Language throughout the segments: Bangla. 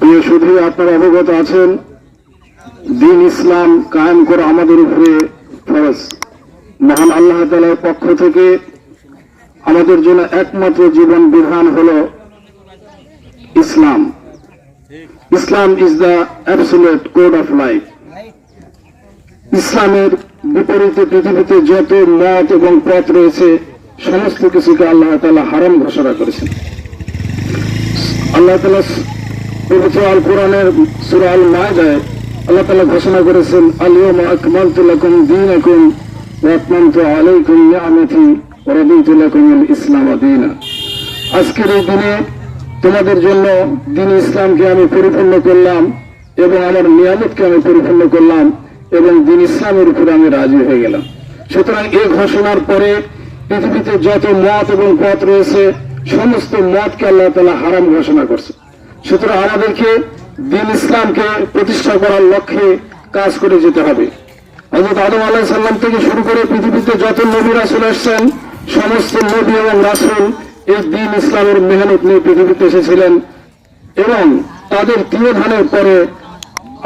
প্রিয় শুধু আপনারা অবগত আছেন, দিন ইসলাম কায়েম করা আমাদের উপরে ফরজ। মহান আল্লাহ তাআলার পক্ষ থেকে আমাদের জন্য একমাত্র জীবন বিধান হল Islam. Islam is the absolute code of life. ইসলামের বিপরীতে পৃথিবীতে যত মত এবং পথ রয়েছে সমস্ত কিছুকে আল্লাহ তাআলা হারাম ঘোষণা করেছেন। আল্লাহ তাআলা পবিত্র আল কোরআনের সূরা আল মায়দায় আল্লাহ তাআলা ঘোষণা করেছেন, আল-ইয়াওমা আকমালতু লাকুম দীনাকুম ওয়া আতমামতু আলাইকুম নি'মাতি ওয়া রাদিতু লাকুমুল ইসলাম দীনা। আজকের এই দিনে তোমাদের জন্য দিন ইসলামকে আমি পরিপূর্ণ করলাম এবং আমার নিয়ামতকে আমি পরিপূর্ণ করলাম এবং দিন ইসলামের উপরে আমি রাজি হয়ে গেলাম। সুতরাং এই ঘোষণার পরে পৃথিবীতে যত মত এবং পথ রয়েছে সমস্ত মতকে আল্লাহ তাআলা হারাম ঘোষণা করছে। সুতরাং আমাদেরকে দিন ইসলামকে প্রতিষ্ঠা করার লক্ষ্যে কাজ করে যেতে হবে। হযরত আদম আলাইহিস সালাম থেকে শুরু করে পৃথিবীতে যত নবী রাসূল আসছেন সমস্ত নবী এবং রাসূল এই দিন ইসলামের মেহনত নিয়ে পৃথিবীতে এসেছিলেন এবং তাদের তিরোধানের পরে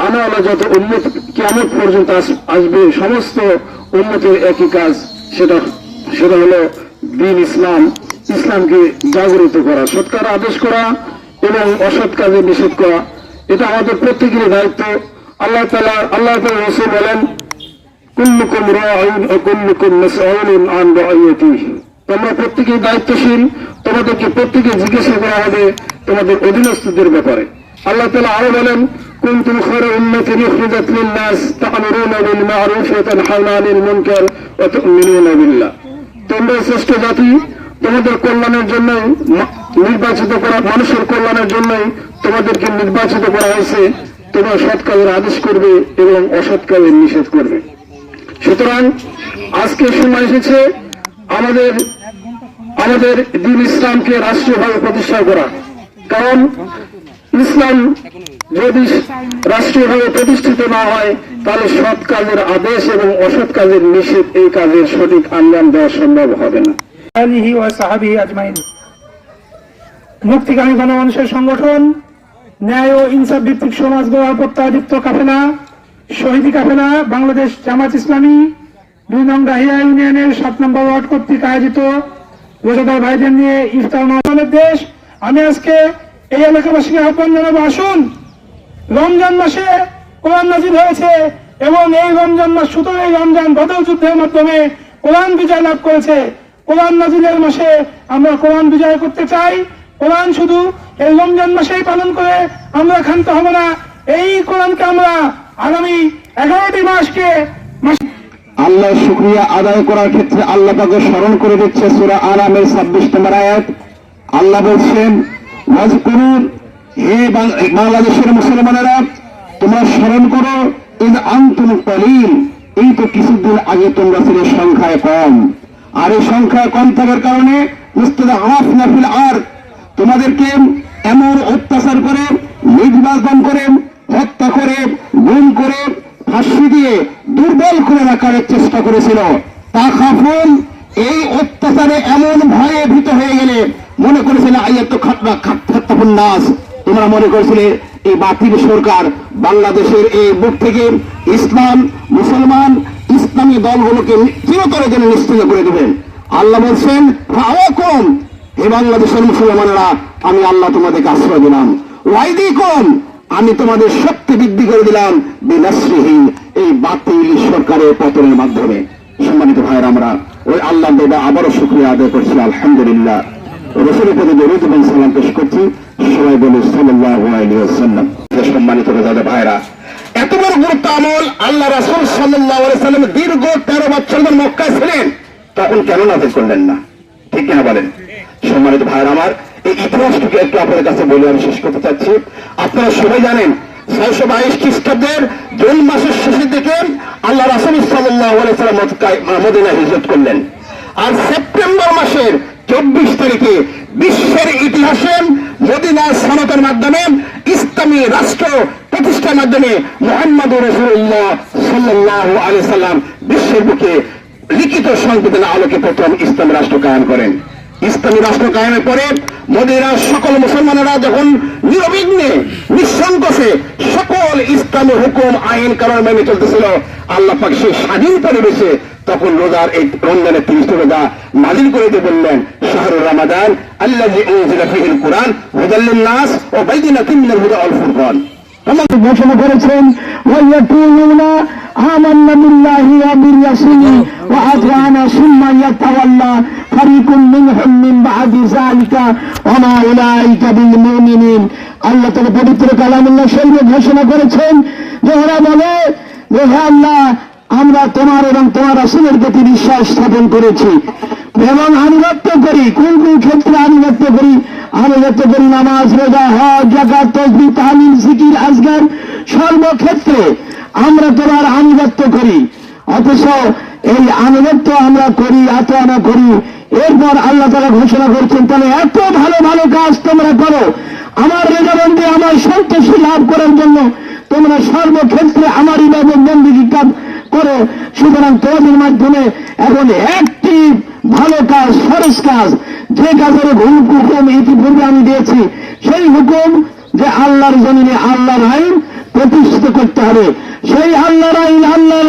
আনাওয়ালা যত উম্মত কিয়ামত পর্যন্ত আসবে সমস্ত উম্মতের একই কাজ, সেটা হলো দিন ইসলামকে জাগরিত করা, সৎ কাজ আদেশ করা এবং অসৎ কাজে নিষেধ করা। এটা আমাদের প্রত্যেকেরই দায়িত্ব। আল্লাহ তাআলা রাসূল বলেন, কুল্লুকুম রাঈন ওয়া কুল্লুকুম মাসউলুন আন রাইয়াতিহি। তোমরা প্রত্যেকেই দায়িত্বশীল, তোমাদেরকে প্রত্যেকে জিজ্ঞাসা করা হবে তোমাদের অধীনস্থদের ব্যাপারে। আল্লাহ তাআলা আরো বলেন, কুনতুম খায়রা উম্মাতিন উখরিজাত লিন-নাস তা'মুরুনা বিল মা'রুফ ওয়া তানহাউনা আনিল মুনকার ওয়া তু'মিনুনা বিল্লাহ। তোমরা শ্রেষ্ঠ জাতি, তোমাদের কল্যাণের জন্য নির্বাচিত করা, মানুষের কল্যাণের জন্যই তোমাদেরকে নির্বাচিত করা হয়েছে। তোমরা সৎ কাজের আদেশ করবে এবং অসৎ কাজের নিষেধ করবে। সুতরাং আজকে সময় এসেছে আমাদের দিন ইসলামকে রাষ্ট্রীয়ভাবে প্রতিষ্ঠা করা। কারণ ইসলাম যদি রাষ্ট্রীয়ভাবে প্রতিষ্ঠিত না হয় তাহলে সৎ কাজের আদেশ এবং অসৎ কাজের নিষেধ এই কাজের সঠিক আঞ্জাম দেওয়া সম্ভব হবে না। মুক্তিকামী গণমানুষের সংগঠন ন্যায় ও ইনসাফ ভিত্তিক সমাজ গড়ার প্রত্যয়যুক্ত কাফেলা শহীদি কাফেলা বাংলাদেশ জামাত ইসলামী ২ নং রাহিয়া ইউনিয়নের ৭ নম্বর ওয়ার্ড কর্তৃক আয়োজিত রোজাদার ভাইদের নিয়ে ইফতার মাহফিলের দেশ। আমি আজকে এই এলাকাবাসীকে আহ্বান জানাবো, আসুন, রমজান মাসে কোরআন নাযিল হয়েছে এবং এই রমজান মাস ১৭ই রমজান বদর যুদ্ধের মাধ্যমে কোরআন বিজয় লাভ করেছে। কোরআন নাযিলের মাসে আমরা কোরআন বিজয় করতে চাই। কোরআন শুধু এই রমজান মাসেই পালন করে আমরা ক্ষান্ত হব না, এই কোরআনকে আমরা আগামী 11টি মাসকে আল্লাহর শুকরিয়া আদায় করার ক্ষেত্রে আল্লাহ তাকে স্মরণ করে দিচ্ছে। সূরা আনামের ২৬ নম্বর আয়াত আল্লাহ বলছেন, ওয়াজকুরুন, হে বাংলাদেশের মুসলমানেরা তোমরা স্মরণ করো, ইয আনতুম কলিল, এই তো কিছুদিন আগে তোমরা ছিলে সংখ্যায় কম, আর এই সংখ্যা কম থাকার কারণে মুস্তাদআফনা ফিল আরদ, তোমাদেরকে এমন অত্যাচার করে, নির্যাতন করে, হত্যা করে, গুম করে, ফাঁসি দিয়ে দুর্বল করে রাখার চেষ্টা করেছিল। তা খাফুন, এই অত্যাচারে এমন ভয়ে ভীত হয়ে গেলে মনে করেছিল আয়াত খাত্তাফুন নাস, তোমরা মনে করেছিলে এই বাতিল সরকার বাংলাদেশের এই বুক থেকে ইসলাম, মুসলমান, ইসলামী দলগুলোকে চিরতরে জন্য নিশ্চিত করে দেবেন। আল্লাহ বলছেন, ফাওয়াকুম, হে বাংলাদেশের মুসলমানেরা আমি আল্লাহ তোমাদেরকে আশ্রয় দিলাম, ওয়াইদিকুম, আমি তোমাদের শক্তি বৃদ্ধি করে দিলাম, বিনাসরিহি, এই বাতিল সরকারের পতনের মাধ্যমে। সম্মানিত ভাইয়েরা, আমরা ওই আল্লাহ দেবা আবারও শুকরিয়া আদায় করছি, আলহামদুলিল্লাহ। রাসূলের প্রতি দরুদ এবং সালাম পেশ করছি। সবাই বলি সাল্লাল্লাহু আলাইহি ওয়াসাল্লাম। সম্মানিত রোজাদার ভাইয়েরা, এত বড় গুরুত্ব আমল আল্লাহ রাসূল সাল্লাল্লাহু আলাইহি ওয়াসাল্লাম দীর্ঘ 13 বছর ধরে মক্কায় ছিলেন, তখন কেন নাযিল করলেন না? ঠিক কিনা বলেন? সম্মানিত ভাইয়েরা আমার, এই ইতিহাসটিকে একটু আপনাদের কাছে বলে আমি শেষ করতে চাচ্ছি। আপনারা সবাই জানেন ৬২২ খ্রিস্টাব্দের জুন মাসের শেষের দিকে আল্লাহ রাসূল সাল্লাল্লাহু আলাইহি ওয়াসাল্লাম মদিনায় হিজরত করলেন, আর সেপ্টেম্বর মাসের ২৪ তারিখে বিশ্বের ইতিহাসে মদিনার সনদের মাধ্যমে ইসলামী রাষ্ট্র প্রতিষ্ঠার মাধ্যমে মুহাম্মদুর রাসূলুল্লাহ সাল্লাল্লাহু আলাইহি ওয়াসাল্লাম বিশ্বের বুকে লিখিত সংবিধানের আলোকে প্রথম ইসলামী রাষ্ট্র কায়েম করেন। ইসলামী রাষ্ট্র কায়েমের পরে মদিনার সকল মুসলমানেরা যখন নিরবিঘ্নে নিঃসন্দেহে ইসলামী হুকুম আইন কানুন মেনে চলতেছিল, আল্লাহ পাক সেই স্বাধীন পরিবেশে তখন রোজার এই রমজানের 30টি রোজা নাজিল করে দিয়ে বললেন, শাহরুর রমাদান আল্লাযী উনজিলা ফীহিল কুরআন হুদাল লিন-নাস ওয়া বাইয়িনাতিন মিনাল হুদা ওয়াল ফুরকান। ঘোষণা করেছেন ওয়ায়াকুলুনা আমান্না বিল্লাহি ওয়া বির-রাসূলি ওয়া আতা'না সুম্মা ইয়াতাওয়াল্লা ফারিকুম মিনহুম মিন বা'দি যালিকা ওয়া মা উলাইকা বিল মুমিনিন। আল্লাহ তাআলা পবিত্র কালামুল্লাহ শরীফে ঘোষণা করেছেন যে ওরা বলে যে হে আল্লাহ, আমরা তোমার এবং তোমার রাসূলের প্রতি বিশ্বাস স্থাপন করেছি এবং আনুগত্য করি। কোন কোন ক্ষেত্রে আনুগত্য করি? আনুগত্য করি নামাজ, রোজা, হজ, যাকাত, তাসবিহ, তাহলিল, জিকির, আজকার, সর্বক্ষেত্রে আমরা তোমার আনুগত্য করি। অথচ এই আনুগত্য আমরা করি, আতানা করি, এরপর আল্লাহ তাআলা ঘোষণা করছেন তাহলে এত ভালো ভালো কাজ তোমরা করো আমার রেজাবন্দি, আমার সন্তুষ্টি লাভ করার জন্য তোমরা সর্বক্ষেত্রে আমার ইবাদত বন্দেগী কাজ করো। সুতরাং তোমাদের মাধ্যমে এখন একটি ভালো কাজ, ফরজ কাজ, যে কাজের হুকুম ইতিপূর্বে আমি দিয়েছি, সেই হুকুম যে আল্লাহর জমিনে আল্লাহর আইন প্রতিষ্ঠিত করতে হবে। সেই আল্লাহর আইন, আল্লাহর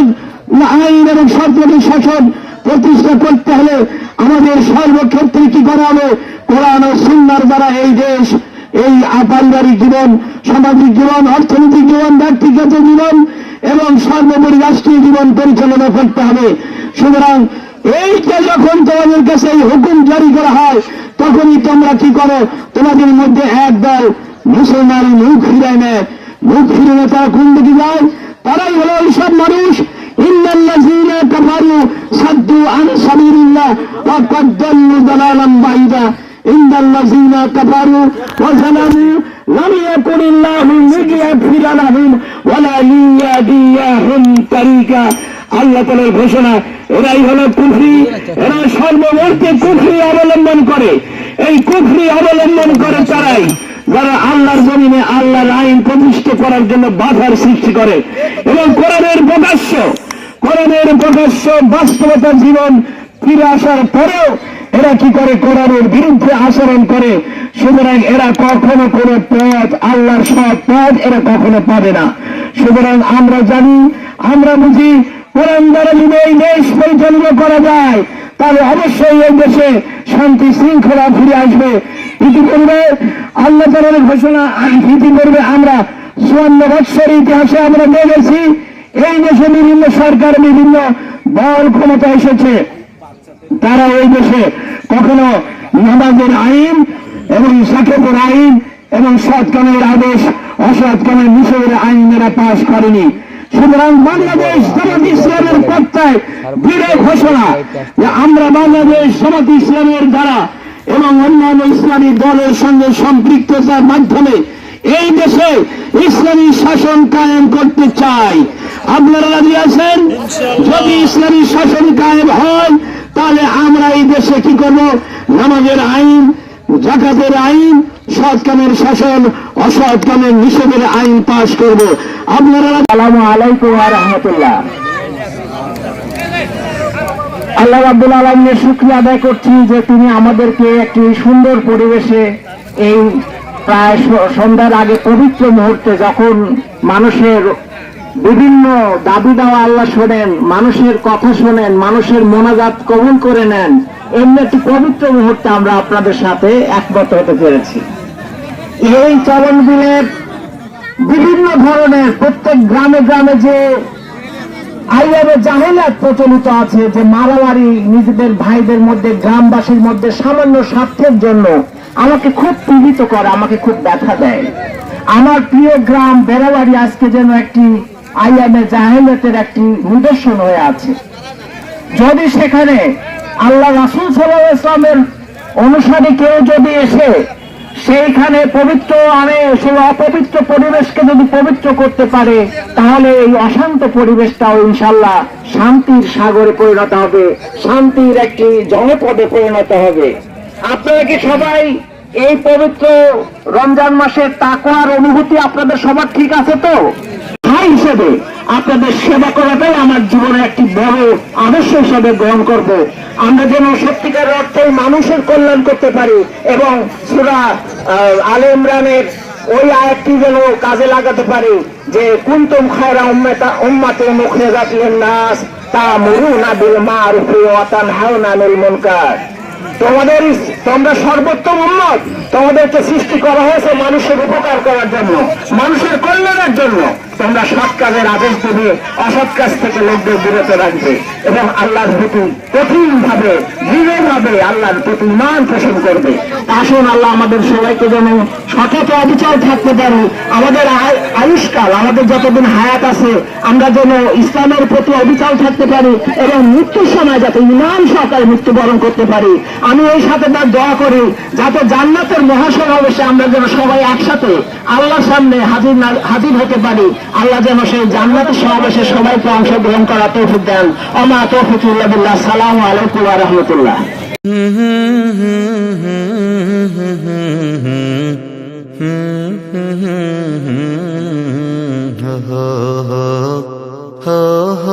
আইন এবং সরকারি শাসন প্রতিষ্ঠা করতে হলে আমাদের সর্বক্ষেত্রে কি করা হবে? কোরআন ও সুন্নাহর দ্বারা এই দেশ, এই পারিবারিক জীবন, সামাজিক জীবন, অর্থনৈতিক জীবন, ব্যক্তিগত জীবন এবং সর্বোপরি রাষ্ট্রীয় জীবন পরিচালনা করতে হবে। সুতরাং এইটা যখন তোমাদের কাছে এই হুকুম জারি করা হয়, তখনই তোমরা কি করো? তোমাদের মধ্যে একদল মুসলমান মুখ ফিরায় নেয়। মুখ ফিরে তারা কোন দিকে যায়? তারাই হলো এইসব মানুষ ইন্নাল্লাযীনা কাফারু সাদ্দু আন সাবিলিল্লাহ ওয়া ক্বাদ দাল্লু দালালান বাঈদা। ইন্নাল্লাযীনা কাফারু ওয়া যালামু লাম ইয়াকুনিল্লাহু লিয়াগফিরা লাহুম ওয়া লা লিয়াহদিয়াহুম তারিকা। আল্লাহ তাআলার ঘোষণা, এরাই হলো কুফরি, এরা সর্বমুহূর্তে কুফরি অবলম্বন করে। এই কুফরি অবলম্বন করে তারাই যারা আল্লাহর জমিনে আল্লাহর আইন প্রতিষ্ঠা করার জন্য বাধার সৃষ্টি করে এবং কোরআনের প্রকাশ্য বাস্তবতার জীবন ফিরে আসার পরেও এরা কি করে? কোরআনের বিরুদ্ধে আচরণ করে। সুতরাং এরা কখনো কোনো পথ, আল্লাহর সৎ পথ এরা কখনো পাবে না। সুতরাং আমরা জানি, আমরা বুঝি কোরআন দ্বারা যদি এই দেশ পরিচালনা করা যায় তাহলে অবশ্যই এই দেশে শান্তি শৃঙ্খলা ফিরে আসবে। ইতিপূর্বে আল্লাহ তাআলার ঘোষণা, ইতিপূর্বে আমরা 54 বৎসর ইতিহাসে আমরা দেখেছি এই দেশে বিভিন্ন সরকার, বিভিন্ন দল ক্ষমতা এসেছে, তারা এই দেশে কখনো নামাজের আইন এবং যাকাতের আইন এবং সৎ কামের আদেশ, অসৎ কামের নিষেধের আইন এরা পাশ করেনি। সুতরাং বাংলাদেশ জামাত ইসলামের পক্ষে দৃঢ় ঘোষণা যে আমরা বাংলাদেশ জামাত ইসলামের দ্বারা এবং অন্যান্য ইসলামী দলের সঙ্গে সম্পৃক্ততার মাধ্যমে এই দেশে ইসলামী শাসন কায়েম করতে চাই। আপনারা রাজি আছেন? যদি ইসলামী শাসন কায়েম হয় তাহলে আমরা এই দেশে কি করব? নামাজের আইন, যাকাতের আইন, সৎ কামের শাসন, অসৎ কামের নিষেধের আইন পাশ করব। আপনারা আসসালামু আলাইকুম ওয়া রাহমাতুল্লাহ। আল্লাহ রাব্বুল আলামিনের শুকরিয়া আদায় করছি যে তিনি আমাদেরকে একটি সুন্দর পরিবেশে এই প্রায় সন্ধ্যার আগে পবিত্র মুহূর্তে, যখন মানুষের বিভিন্ন দাবি দেওয়া আল্লাহ শোনেন, মানুষের কথা শোনেন, মানুষের মোনাজাত কবুল করে নেন, এমনি একটি পবিত্র মুহূর্তে আমরা আপনাদের সাথে একমত হতে পেরেছি। এই চলন বিলের বিভিন্ন ধরনের প্রত্যেক গ্রামে গ্রামে যে আইয়াবে জাহেলাত প্রচলিত আছে, যে মারামারি নিজেদের ভাইদের মধ্যে, গ্রামবাসীর মধ্যে সামান্য স্বার্থের জন্য, আমাকে খুব পীড়িত করে, আমাকে খুব ব্যথা দেয়। আমার প্রিয় গ্রাম বেড়াবাড়ি আজকে যেন একটি আইয়ামে জাহেলাতের একটি নিদর্শন হয়ে আছে। যদি সেখানে আল্লাহ রাসূল সাল্লাল্লাহু আলাইহি ওয়াসাল্লামের অনুসারী কেউ যদি এসে সেইখানে পবিত্র আনে, সেই অপবিত্র পরিবেশকে যদি পবিত্র করতে পারে, তাহলে এই অশান্ত পরিবেশটাও ইনশাআল্লাহ শান্তির সাগরে পরিণত হবে, শান্তির একটি জনপদে পরিণত হবে। আপনারা কি সবাই এই পবিত্র রমজান মাসের তাকওয়ার অনুভূতি আপনাদের সবার ঠিক আছে তো? ভাই হিসেবে আপনাদের সেবা করাটাই আমার জীবনে একটি বড় আদর্শ হিসেবে গ্রহণ করব। আমরা যেন সত্যিকার অর্থে মানুষের কল্যাণ করতে পারি এবং সূরা আলে ইমরানের ওই আয়াতটি যেন কাজে লাগাতে পারি যে কুনতুম খায়রা উম্মাতিন মুখরিজাত লিন-নাস তা'মুরুনা বিল মা'রুফি ওয়া তানহাউনা আনিল মুনকার। তোমরা সর্বোত্তম উম্মত, তোমাদেরকে সৃষ্টি করা হয়েছে মানুষের উপকার করার জন্য, মানুষের কল্যাণের জন্য। তোমরা সৎ কাজের আদেশ দেবে, অসৎ কাজ থেকে লোকদের বিরত রাখবে এবং আল্লাহর প্রতি কঠিন ভাবে দৃঢ়ভাবে আল্লাহর প্রতি ইমান পোষণ করবে। আসুন আল্লাহ আমাদের সবাইকে যেন সতত অবিচল থাকতে পারি। আমাদের আয়ুষ্কাল, আমাদের যতদিন হায়াত আছে, আমরা যেন ইসলামের প্রতি অবিচল থাকতে পারি এবং মৃত্যুর সময় যাতে ইমান সহকারে মৃত্যুবরণ করতে পারি। আমি এই সাথে তার দোয়া করি যাতে জান্নাতের মহাসমাবেশে আমরা যেন সবাই একসাথে আল্লাহর সামনে হাজির হতে পারি। আল্লাহ যেন সেই জান্নাতের সমাবেশে সবাইকে অংশগ্রহণ করা তৌফিক দেন। ওমা তৌফিক ইল্লা বিল্লাহ। আসসালামু আলাইকুম ওয়া রাহমাতুল্লাহ। ho ho